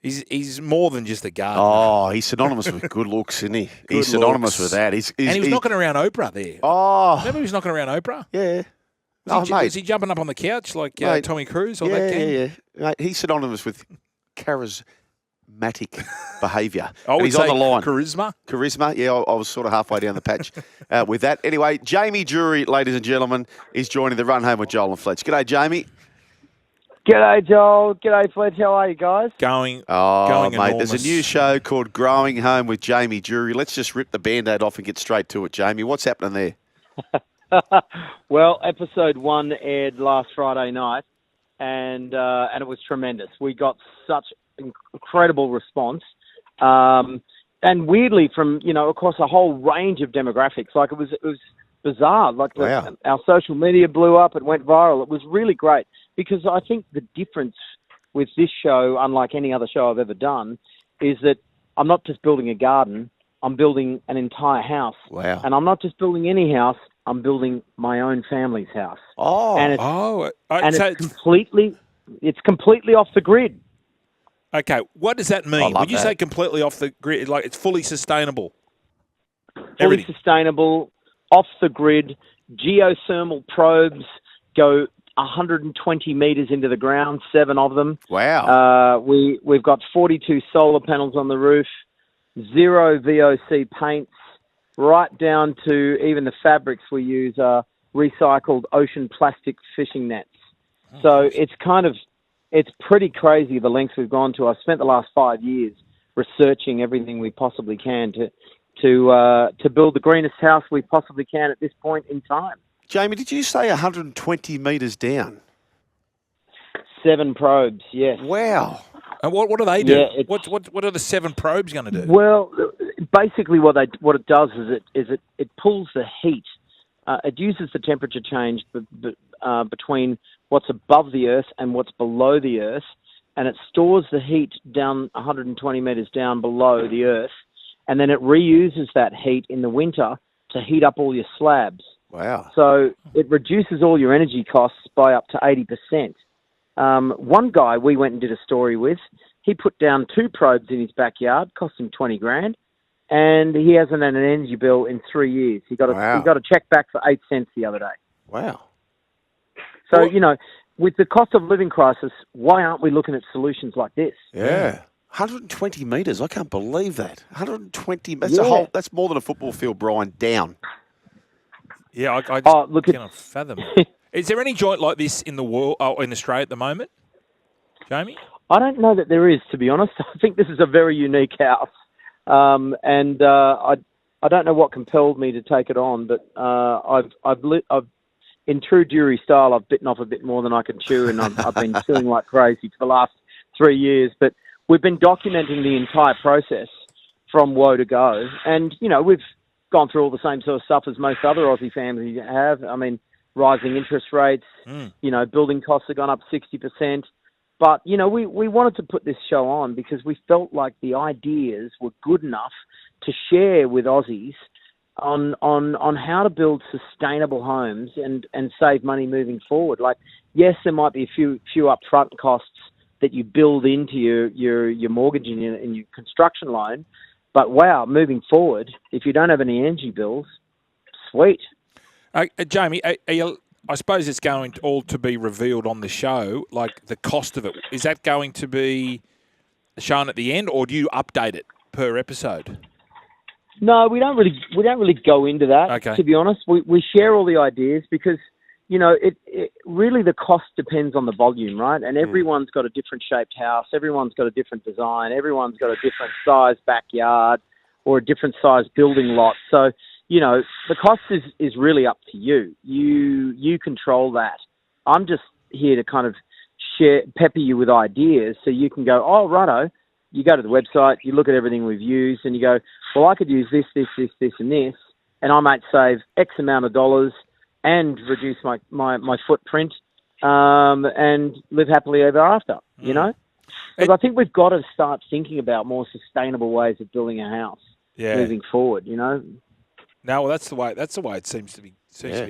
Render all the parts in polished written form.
He's more than just a gardener. Oh, he's synonymous with good looks, isn't he? He's synonymous with that. And he was knocking around Oprah there. Oh. Remember he was knocking around Oprah? Yeah. Was he jumping up on the couch like Tommy Cruise or that gang? Yeah. Mate, he's synonymous with charismatic behaviour. I would he's say on the line. Charisma, yeah, I was sort of halfway down the patch with that. Anyway, Jamie Durie, ladies and gentlemen, is joining the Run Home with Joel and Fletch. G'day, Jamie. G'day, Joel. G'day, Fletch. How are you guys? Going mate, enormous. there's a new show called Growing Home with Jamie Durie. Let's just rip the Band-Aid off and get straight to it, Jamie. What's happening there? Well, episode 1 aired last Friday night, and it was tremendous. We got such incredible response, and weirdly from across a whole range of demographics. Like it was bizarre. Like wow. Our social media blew up. It went viral. It was really great because I think the difference with this show, unlike any other show I've ever done, is that I'm not just building a garden. I'm building an entire house. Wow. And I'm not just building any house. I'm building my own family's house. Oh. And it's completely off the grid. Okay, what does that mean? Would you say completely off the grid? Like it's fully sustainable? Fully sustainable, off the grid. Geothermal probes go 120 metres into the ground, 7 of them. Wow. We've got 42 solar panels on the roof, 0 VOC paints, right down to even the fabrics we use are recycled ocean plastic fishing nets. So it's pretty crazy the lengths we've gone to. I've spent the last 5 years researching everything we possibly can to build the greenest house we possibly can at this point in time. Jamie, did you say 120 metres down? 7 probes, yes. Wow. And what do they do? Yeah, what are the 7 probes going to do? Well, basically what it does is it pulls the heat. It uses the temperature change between what's above the Earth and what's below the Earth, and it stores the heat down 120 metres down below the Earth, and then it reuses that heat in the winter to heat up all your slabs. Wow. So it reduces all your energy costs by up to 80%. One guy we went and did a story with, he put down 2 probes in his backyard, cost him 20 grand, and he hasn't had an energy bill in 3 years. He got a check back for 8 cents the other day. Wow. So, with the cost of living crisis, why aren't we looking at solutions like this? Yeah. 120 metres. I can't believe that. 120. That's more than a football field, Brian, down. Yeah, I just cannot fathom it. Is there any joint like this in the world, in Australia at the moment, Jamie? I don't know that there is, to be honest. I think this is a very unique house. And I don't know what compelled me to take it on, but I've in true Durie style, I've bitten off a bit more than I can chew, and I've been chewing like crazy for the last 3 years. But we've been documenting the entire process from woe to go. And, we've gone through all the same sort of stuff as most other Aussie families have. I mean, rising interest rates, building costs have gone up 60%. But, we wanted to put this show on because we felt like the ideas were good enough to share with Aussies on how to build sustainable homes and save money moving forward. Like, yes, there might be a few upfront costs that you build into your mortgage and your construction loan. But, wow, moving forward, if you don't have any energy bills, sweet. Jamie, I suppose it's going all to be revealed on the show, like the cost of it. Is that going to be shown at the end, or do you update it per episode? No, we don't really go into that. Okay. To be honest, we share all the ideas because it really the cost depends on the volume, right? And everyone's got a different shaped house, everyone's got a different design, everyone's got a different size backyard or a different size building lot. So the cost is really up to you. You control that. I'm just here to kind of pepper you with ideas so you can go, oh, righto. You go to the website, you look at everything we've used, and you go, well, I could use this, and this, and I might save X amount of dollars and reduce my footprint and live happily ever after, Because I think we've got to start thinking about more sustainable ways of building a house moving forward, No, well, that's the way it seems to be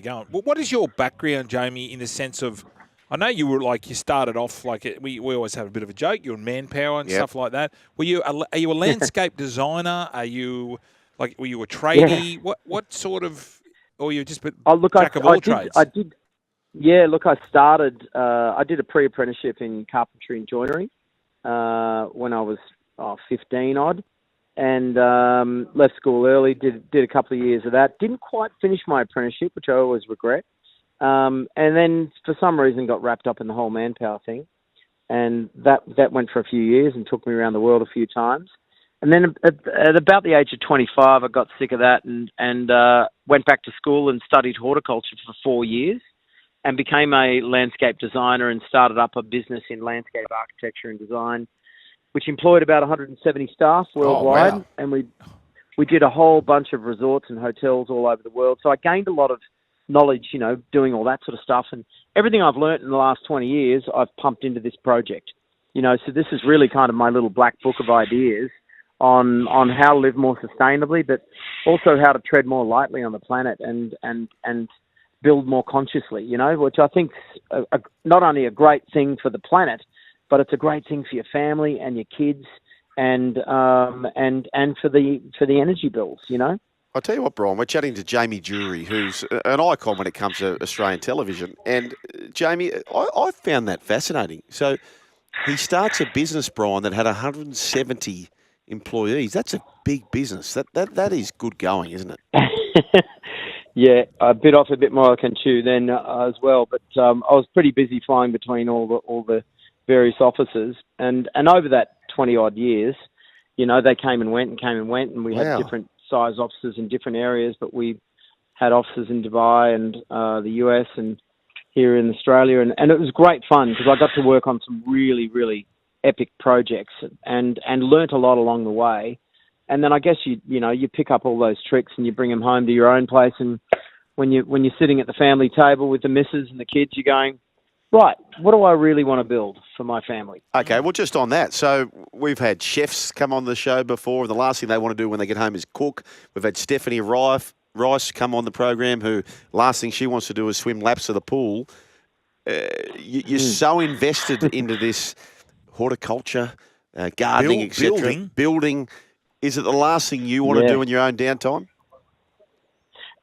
going. Well, what is your background, Jamie, in the sense of I know you were you started off we always have a bit of a joke. You're in Manpower and stuff like that. Are you a landscape designer? Are you were you a tradie? What sort of, or you just jack of all trades? I did. Yeah, look, I started. I did a pre-apprenticeship in carpentry and joinery when I was 15 odd, and left school early. Did a couple of years of that. Didn't quite finish my apprenticeship, which I always regret. And then for some reason got wrapped up in the whole Manpower thing, and that went for a few years and took me around the world a few times. And then at about the age of 25, I got sick of that and went back to school and studied horticulture for 4 years, and became a landscape designer and started up a business in landscape architecture and design, which employed about 170 staff worldwide. Oh, wow. And we did a whole bunch of resorts and hotels all over the world. So I gained a lot of knowledge, doing all that sort of stuff. And everything I've learnt in the last 20 years, I've pumped into this project. So this is really kind of my little black book of ideas on how to live more sustainably, but also how to tread more lightly on the planet and build more consciously, which I think is not only a great thing for the planet, but it's a great thing for your family and your kids and for the energy bills, I'll tell you what, Brian, we're chatting to Jamie Durie, who's an icon when it comes to Australian television. And Jamie, I found that fascinating. So he starts a business, Brian, that had 170 employees. That's a big business. That is good going, isn't it? Yeah, I bit off a bit more I can chew then as well. But I was pretty busy flying between all the various offices, and over that 20 odd years, they came and went, and we had different size offices in different areas. But we had offices in Dubai and the US and here in Australia, and it was great fun because I got to work on some really, really epic projects and learnt a lot along the way. And then I guess you pick up all those tricks and you bring them home to your own place. And when you're sitting at the family table with the missus and the kids, you're going, right, what do I really want to build for my family? Okay, well, just on that. So we've had chefs come on the show before, and the last thing they want to do when they get home is cook. We've had Stephanie Rice come on the program, who last thing she wants to do is swim laps of the pool. You're so invested into this horticulture, gardening, etc. Building. Is it the last thing you want to do in your own downtime?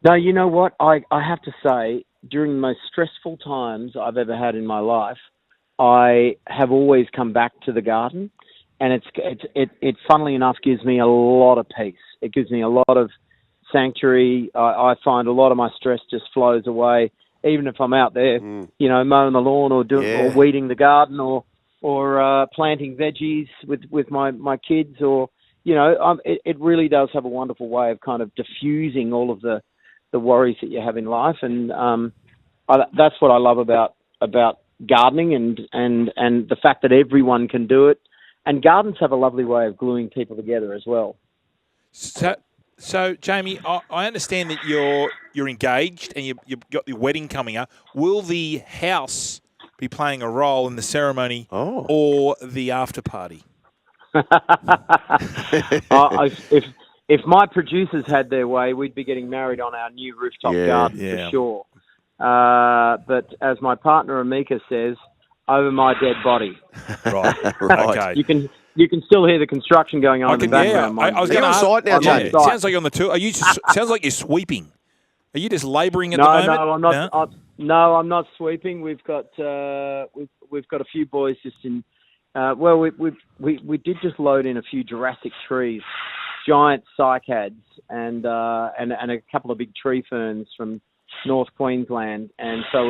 No, you know what? I have to say, during the most stressful times I've ever had in my life, I have always come back to the garden, and it funnily enough gives me a lot of peace. It gives me a lot of sanctuary. I find a lot of my stress just flows away, even if I'm out there, mowing the lawn or or weeding the garden or planting veggies with my kids or. It really does have a wonderful way of kind of diffusing all of the worries that you have in life, and that's what I love about gardening and the fact that everyone can do it. And gardens have a lovely way of gluing people together as well. So Jamie, I understand that you're engaged and you've got your wedding coming up. Will the house be playing a role in the ceremony or the after party? If my producers had their way, we'd be getting married on our new rooftop garden for sure. But as my partner Amika says, over my dead body. Right. Okay. You can still hear the construction going on in the background. I was going to ask now, Jamie. Sounds like you're on the tour. Sounds like you're sweeping. Are you just labouring at the moment? No, I'm not. I'm not sweeping. We've got a few boys just in. We did just load in a few Jurassic trees, giant cycads, and a couple of big tree ferns from North Queensland, and so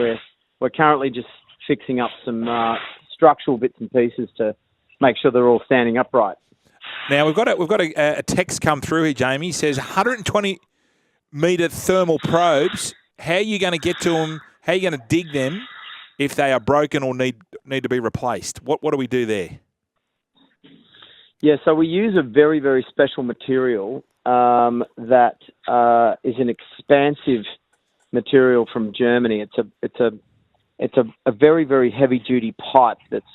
we're currently just fixing up some structural bits and pieces to make sure they're all standing upright. Now we've got a text come through here, Jamie. It says 120 metre thermal probes. How are you going to get to them? How are you going to dig them if they are broken or need to be replaced? What do we do there? Yeah, so we use a very, very special material that is an expansive material from Germany. It's a very, very heavy duty pipe that's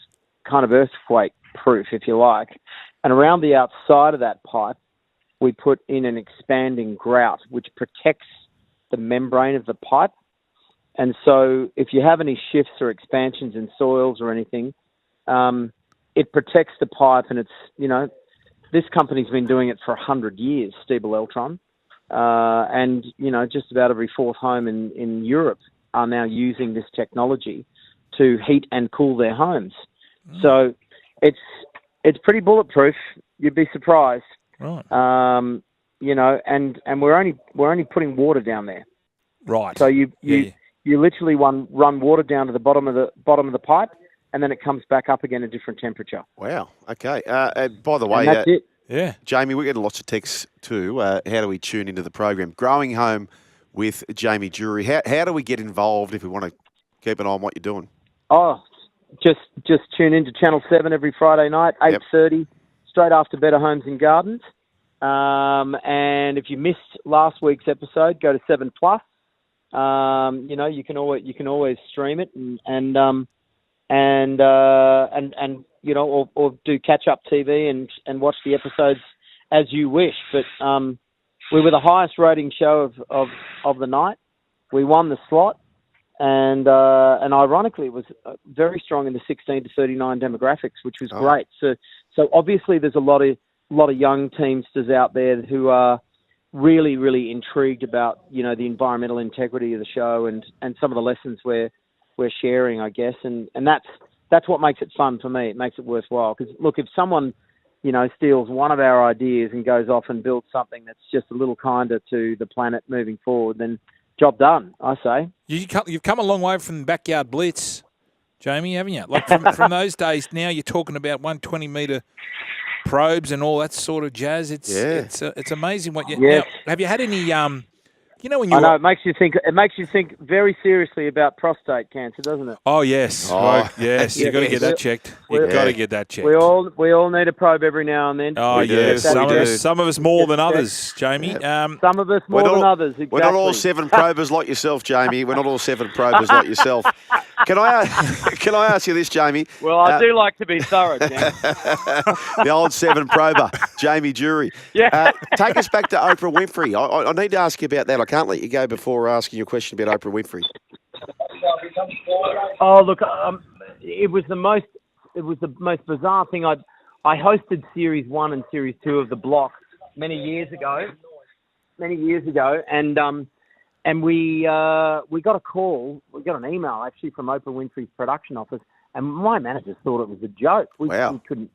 kind of earthquake proof, if you like. And around the outside of that pipe, we put in an expanding grout which protects the membrane of the pipe. And so if you have any shifts or expansions in soils or anything, it protects the pipe. And it's, this company's been doing it for 100 years, Stiebel Eltron. And, just about every fourth home in Europe are now using this technology to heat and cool their homes. So it's pretty bulletproof. You'd be surprised. Right. And we're only putting water down there. Right. So you literally run water down to the bottom of the pipe, and then it comes back up again at a different temperature. Wow. Okay. And by the way, And that's it. Yeah. Jamie, we're getting lots of texts too. How do we tune into the program? Growing Home with Jamie Durie. How do we get involved if we want to keep an eye on what you're doing? Oh, just tune into Channel 7 every Friday night, 8:30, straight after Better Homes and Gardens. And if you missed last week's episode, go to 7 Plus. You can always stream it or do catch up TV and watch the episodes as you wish. But we were the highest rating show of the night. We won the slot, and ironically, it was very strong in the 16 to 39 demographics, which was great. So obviously, there's a lot of young teamsters out there who are really, really intrigued about the environmental integrity of the show and some of the lessons we're sharing, I guess, and that's what makes it fun for me. It makes it worthwhile because look, if someone steals one of our ideas and goes off and builds something that's just a little kinder to the planet moving forward, then job done, I say. You've come a long way from Backyard Blitz, Jamie, haven't you? Like from those days, now you're talking about 120-metre probes and all that sort of jazz. It's amazing what you. Yes. Now, have you had any? When I know it makes you think. It makes you think very seriously about prostate cancer, doesn't it? Oh yes, yes. You got to get that checked. You got to get that checked. We all need a probe every now and then. Oh yes, some of us more than others, Jamie. Some of us more than others. Exactly. We're not all 7 probers like yourself, Jamie. We're not all 7 probers like yourself. Can I ask you this, Jamie? Well, I do like to be thorough, James. The old 7 prober, Jamie Durie. Yeah. Take us back to Oprah Winfrey. I need to ask you about that. I can't let you go before asking you a question about Oprah Winfrey. Oh, look, it was the most bizarre thing. I hosted Series 1 and Series 2 of The Block many years ago, and we got a call. We got an email actually from Oprah Winfrey's production office, and my managers thought it was a joke. We couldn't.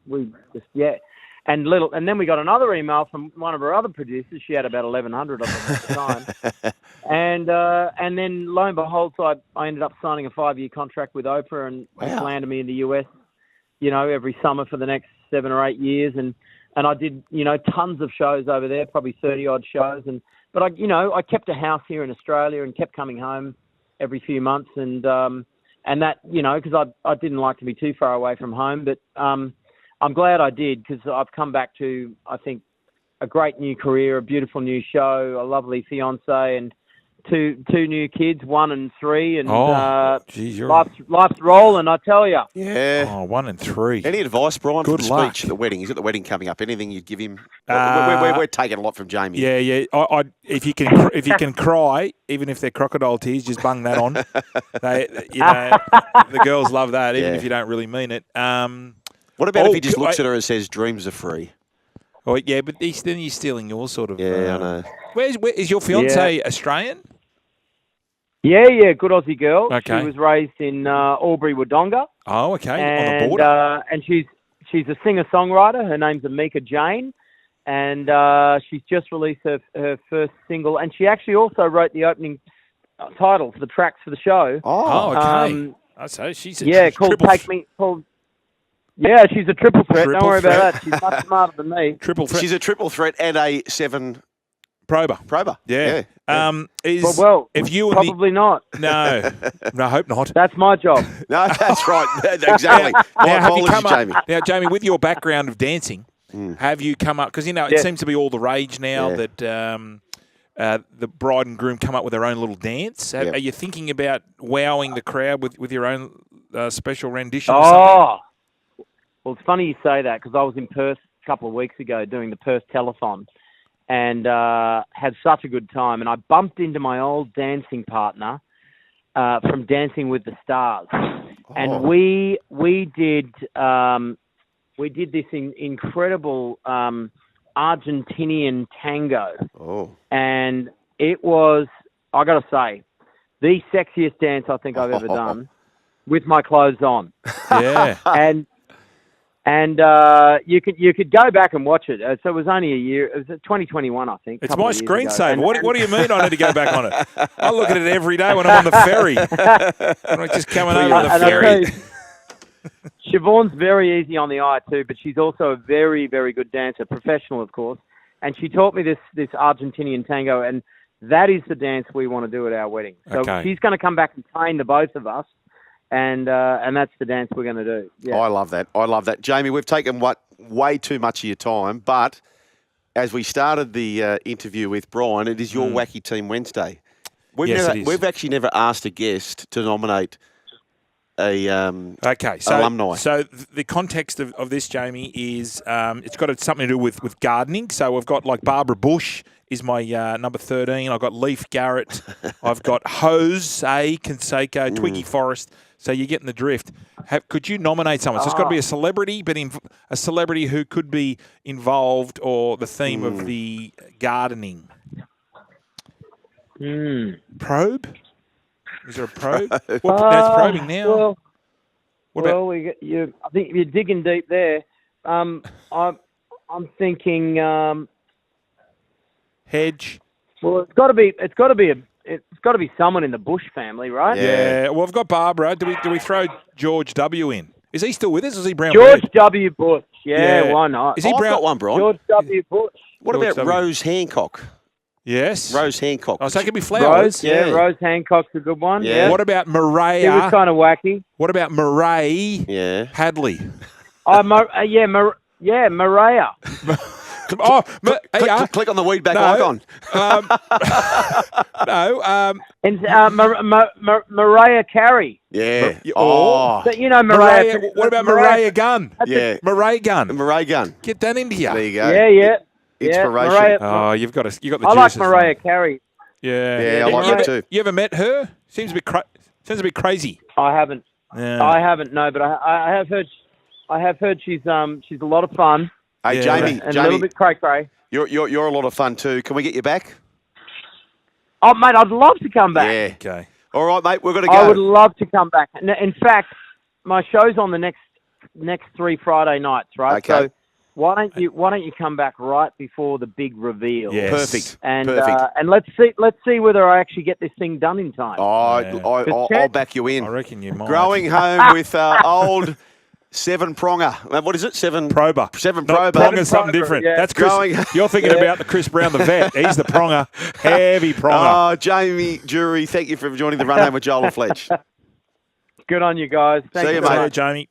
And then we got another email from one of her other producers. She had about 1,100 of them at the time. And then lo and behold, so I ended up signing a 5-year contract with Oprah, and they landed me in the US, every summer for the next 7 or 8 years. And I did, tons of shows over there, probably 30 odd shows. But I kept a house here in Australia and kept coming home every few months. And that, because I didn't like to be too far away from home, but, I'm glad I did because I've come back to, I think, a great new career, a beautiful new show, a lovely fiancé, and two new kids, 1 and 3, and life's rolling, I tell you. Yeah. Oh, 1 and 3. Any advice, Brian, for the luck. speech at the wedding? He's got the wedding coming up. Anything you'd give him? We're taking a lot from Jamie. Yeah. If you can cry, even if they're crocodile tears, just bung that on. The girls love that, even if you don't really mean it. What about if he just looks at her and says, "Dreams are free"? Oh, yeah, but then he's stealing your sort of... Yeah, I know. Where is your fiancée Australian? Yeah, good Aussie girl. Okay. She was raised in Albury, Wodonga. Oh, okay, on the border. And she's a singer-songwriter. Her name's Amika Jane. And she's just released her first single. And she actually also wrote the opening title for the tracks for the show. Oh, okay. So she's called Take Me... Yeah, she's a triple threat. Don't worry about that. She's much smarter than me. Triple threat. She's a triple threat and a 7 prober. Yeah. If you probably not. No, I hope not. That's my job. No, that's right. Exactly. Jamie. Now, Jamie, with your background of dancing, have you come up? Because it seems to be all the rage now that the bride and groom come up with their own little dance. Are you thinking about wowing the crowd with your own special rendition? Or something? Well, it's funny you say that because I was in Perth a couple of weeks ago doing the Perth Telethon and had such a good time. And I bumped into my old dancing partner from Dancing with the Stars, and we did this incredible Argentinian tango. And it was, I got to say, the sexiest dance I think I've ever done with my clothes on. Yeah. And you could go back and watch it. So it was only a year. It was 2021, I think. It's my screensaver. What do you mean I need to go back on it? I look at it every day when I'm on the ferry. I'm just coming over the ferry. Siobhan's very easy on the eye too, but she's also a very, very good dancer, professional, of course. And she taught me this Argentinian tango, and that is the dance we want to do at our wedding. So she's going to come back and train the both of us, and that's the dance we're going to do. Yeah. I love that. Jamie, we've taken way too much of your time, but as we started the interview with Brian, it is your Wacky Team Wednesday. We've actually never asked a guest to nominate a alumni. So the context of this, Jamie, is it's got something to do with gardening. So we've got like Barbara Bush is my number 13. I've got Leaf Garrett. I've got Jose Canseco, Twiggy Forrest. So you're getting the drift. Could you nominate someone? So it's got to be a celebrity, but a celebrity who could be involved or the theme of the gardening. Probe? Is there a probe? That's probing now. I think you're digging deep there. I'm thinking. Hedge. Well, it's got to be someone in the Bush family, right? Yeah. Well, I've got Barbara. Do we throw George W in? Is he still with us? Or is he Brown? George W. Bush. Yeah, why not? Is he Brown? I've got one, Brian. George W. Bush. What about Rose Hancock? Yes. Rose Hancock. Oh, so it could be flowers. Rose Hancock's a good one. Yeah. What about Mariah? It was kind of wacky. What about Murray? Yeah. Hadley. Mariah. Click on the weed back icon. And Mariah Carey. Yeah. But you know Mariah. What about Mariah Gunn? Yeah. Mariah Gunn. Mariah Gunn. Get that into you. There you go. Yeah. Inspiration. Mariah, you got the I like juices, Mariah mate. Carey. Yeah. I like her too. You ever met her? Seems a bit crazy. I haven't. Yeah. I haven't. No, but I have heard. I have heard she's a lot of fun. Hey, Jamie. And a little bit cray-cray. You're a lot of fun too. Can we get you back? Oh, mate, I'd love to come back. Yeah. Okay. All right, mate. We're going to go. I would love to come back. In fact, my show's on the next 3 Friday nights, right? Okay. So why don't you come back right before the big reveal? Yes. Perfect. And Perfect. And let's see whether I actually get this thing done in time. I'll back you in. I reckon you might. Growing home with old 7-pronger. What is it? 7 Prober. 7 Not prober. pronger's something different. Yeah. That's Chris. Growing- You're thinking about the Chris Brown, the vet. He's the pronger. Heavy pronger. Oh, Jamie Durie, thank you for joining the Run Home with Joel and Fletch. Good on you guys. Thank See you you, very mate. much. Jamie.